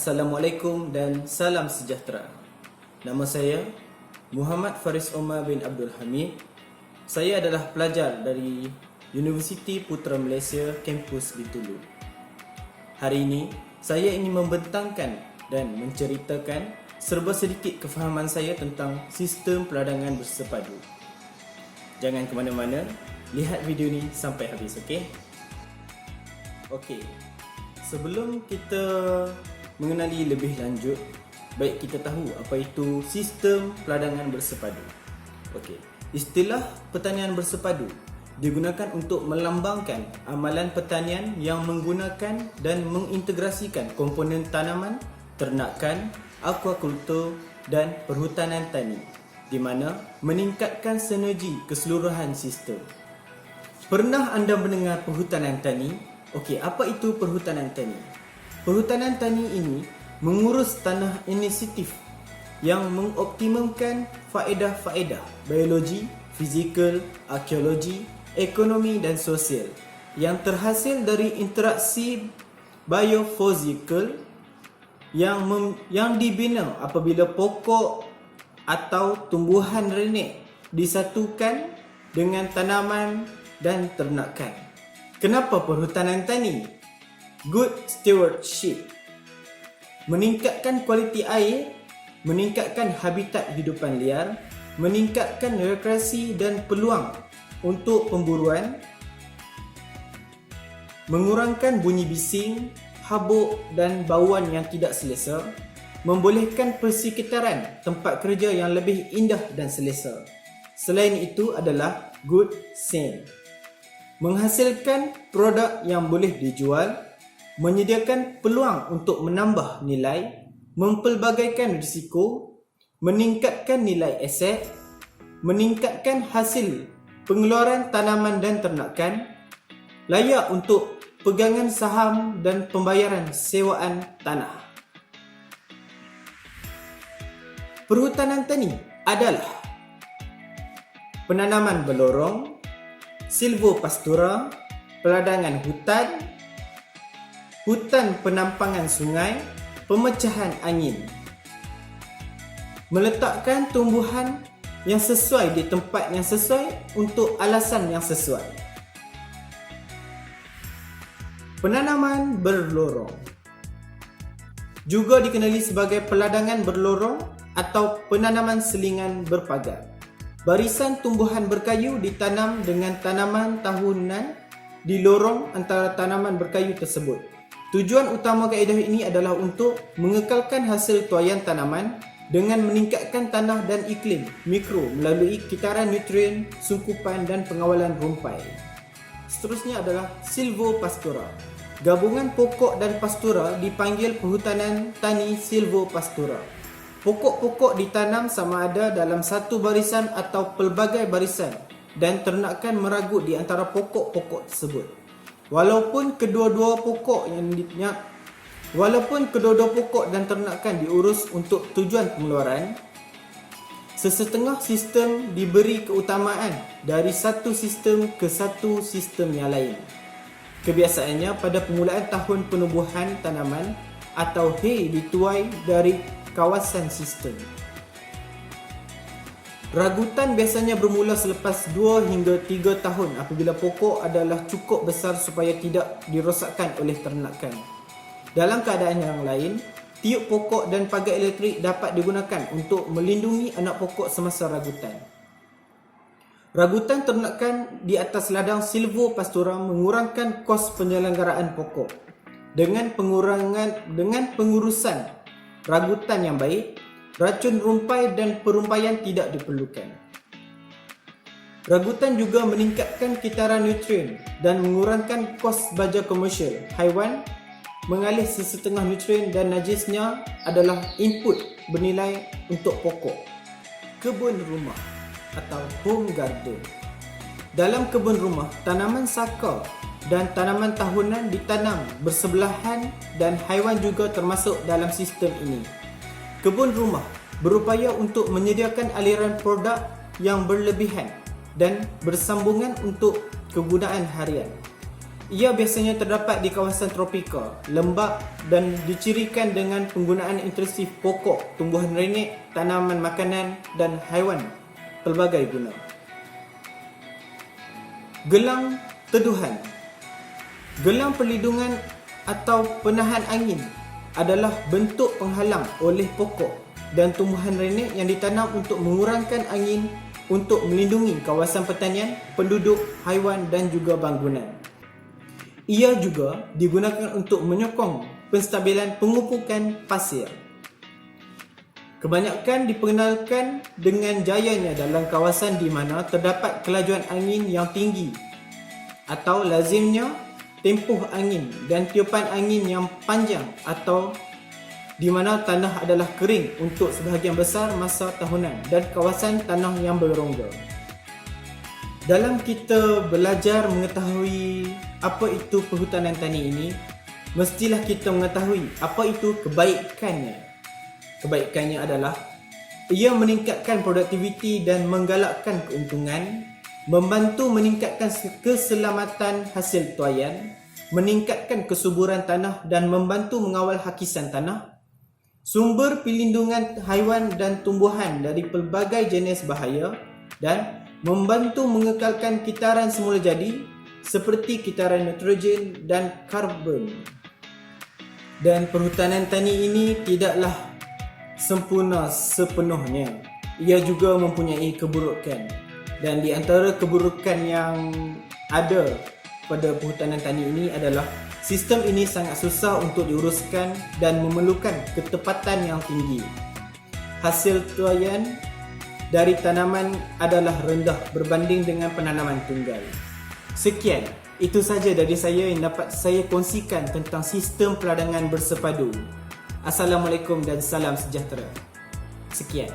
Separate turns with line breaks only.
Assalamualaikum dan salam sejahtera. Nama saya Muhammad Faris Omar bin Abdul Hamid. Saya adalah pelajar dari Universiti Putra Malaysia, kampus Bintulu. Hari ini, saya ingin membentangkan dan menceritakan serba sedikit kefahaman saya tentang sistem peladangan bersepadu. Jangan ke mana-mana, lihat video ni sampai habis, okey? Okey. Sebelum kita mengenali lebih lanjut, baik kita tahu apa itu sistem peladangan bersepadu. Okey. Istilah pertanian bersepadu digunakan untuk melambangkan amalan pertanian yang menggunakan dan mengintegrasikan komponen tanaman, ternakan, aquaculture dan perhutanan tani, di mana meningkatkan sinergi keseluruhan sistem. Pernah anda mendengar perhutanan tani? Okey, apa itu perhutanan tani? Perhutanan tani ini mengurus tanah inisiatif yang mengoptimumkan faedah-faedah biologi, fizikal, arkeologi, ekonomi dan sosial yang terhasil dari interaksi biofizikal yang dibina apabila pokok atau tumbuhan renek disatukan dengan tanaman dan ternakan. Kenapa perhutanan tani? Good stewardship, meningkatkan kualiti air, meningkatkan habitat hidupan liar, meningkatkan rekreasi dan peluang untuk pemburuan, mengurangkan bunyi bising, habuk dan bauan yang tidak selesa, membolehkan persekitaran tempat kerja yang lebih indah dan selesa. Selain itu adalah good scent, menghasilkan produk yang boleh dijual, menyediakan peluang untuk menambah nilai, mempelbagaikan risiko, meningkatkan nilai aset, meningkatkan hasil pengeluaran tanaman dan ternakan, layak untuk pegangan saham dan pembayaran sewaan tanah. Perhutanan tani adalah penanaman berlorong, silvopastura, peladangan hutan, hutan penampangan sungai, pemecahan angin. Meletakkan tumbuhan yang sesuai di tempat yang sesuai untuk alasan yang sesuai. Penanaman berlorong juga dikenali sebagai peladangan berlorong atau penanaman selingan berpagar. Barisan tumbuhan berkayu ditanam dengan tanaman tahunan di lorong antara tanaman berkayu tersebut. Tujuan utama kaedah ini adalah untuk mengekalkan hasil tuaian tanaman dengan meningkatkan tanah dan iklim mikro melalui kitaran nutrien, sungkupan dan pengawalan rumpai. Seterusnya adalah silvopastura. Gabungan pokok dan pastura dipanggil perhutanan tani silvopastura. Pokok-pokok ditanam sama ada dalam satu barisan atau pelbagai barisan dan ternakan meragut di antara pokok-pokok tersebut. Walaupun kedua-dua pokok dan ternakan diurus untuk tujuan pengeluaran, sesetengah sistem diberi keutamaan dari satu sistem ke satu sistem yang lain. Kebiasaannya pada permulaan tahun penubuhan tanaman atau hay dituai dari kawasan sistem. Ragutan biasanya bermula selepas 2 hingga 3 tahun apabila pokok adalah cukup besar supaya tidak dirosakkan oleh ternakan. Dalam keadaan yang lain, tiup pokok dan pagar elektrik dapat digunakan untuk melindungi anak pokok semasa ragutan. Ragutan ternakan di atas ladang silvopastura mengurangkan kos penyelenggaraan pokok. Dengan pengurusan ragutan yang baik, racun rumpai dan perumpaian tidak diperlukan. Ragutan juga meningkatkan kitaran nutrien dan mengurangkan kos baja komersial haiwan, mengalih sesetengah nutrien dan najisnya adalah input bernilai untuk pokok. Kebun rumah atau home garden. Dalam kebun rumah, tanaman sakar dan tanaman tahunan ditanam bersebelahan dan haiwan juga termasuk dalam sistem ini. Kebun rumah berupaya untuk menyediakan aliran produk yang berlebihan dan bersambungan untuk kegunaan harian. Ia biasanya terdapat di kawasan tropika, lembap dan dicirikan dengan penggunaan intensif pokok, tumbuhan renek, tanaman makanan dan haiwan pelbagai guna. Gelang teduhan. Gelang perlindungan atau penahan angin adalah bentuk penghalang oleh pokok dan tumbuhan renek yang ditanam untuk mengurangkan angin untuk melindungi kawasan pertanian, penduduk, haiwan dan juga bangunan. Ia juga digunakan untuk menyokong penstabilan pengupukan pasir. Kebanyakan diperkenalkan dengan jayanya dalam kawasan di mana terdapat kelajuan angin yang tinggi atau lazimnya tempoh angin dan tiupan angin yang panjang atau di mana tanah adalah kering untuk sebahagian besar masa tahunan dan kawasan tanah yang berrongga. Dalam kita belajar mengetahui apa itu perhutanan tani ini, mestilah kita mengetahui apa itu kebaikannya. Kebaikannya adalah ia meningkatkan produktiviti dan menggalakkan keuntungan, membantu meningkatkan keselamatan hasil tuaian, meningkatkan kesuburan tanah dan membantu mengawal hakisan tanah, sumber pelindungan haiwan dan tumbuhan dari pelbagai jenis bahaya dan membantu mengekalkan kitaran semula jadi seperti kitaran nitrogen dan karbon. Dan perhutanan tani ini tidaklah sempurna sepenuhnya. Ia juga mempunyai keburukan. Dan di antara keburukan yang ada pada perhutanan tani ini adalah sistem ini sangat susah untuk diuruskan dan memerlukan ketepatan yang tinggi. Hasil tuaian dari tanaman adalah rendah berbanding dengan penanaman tunggal. Sekian, itu saja dari saya yang dapat saya kongsikan tentang sistem peladangan bersepadu. Assalamualaikum dan salam sejahtera. Sekian.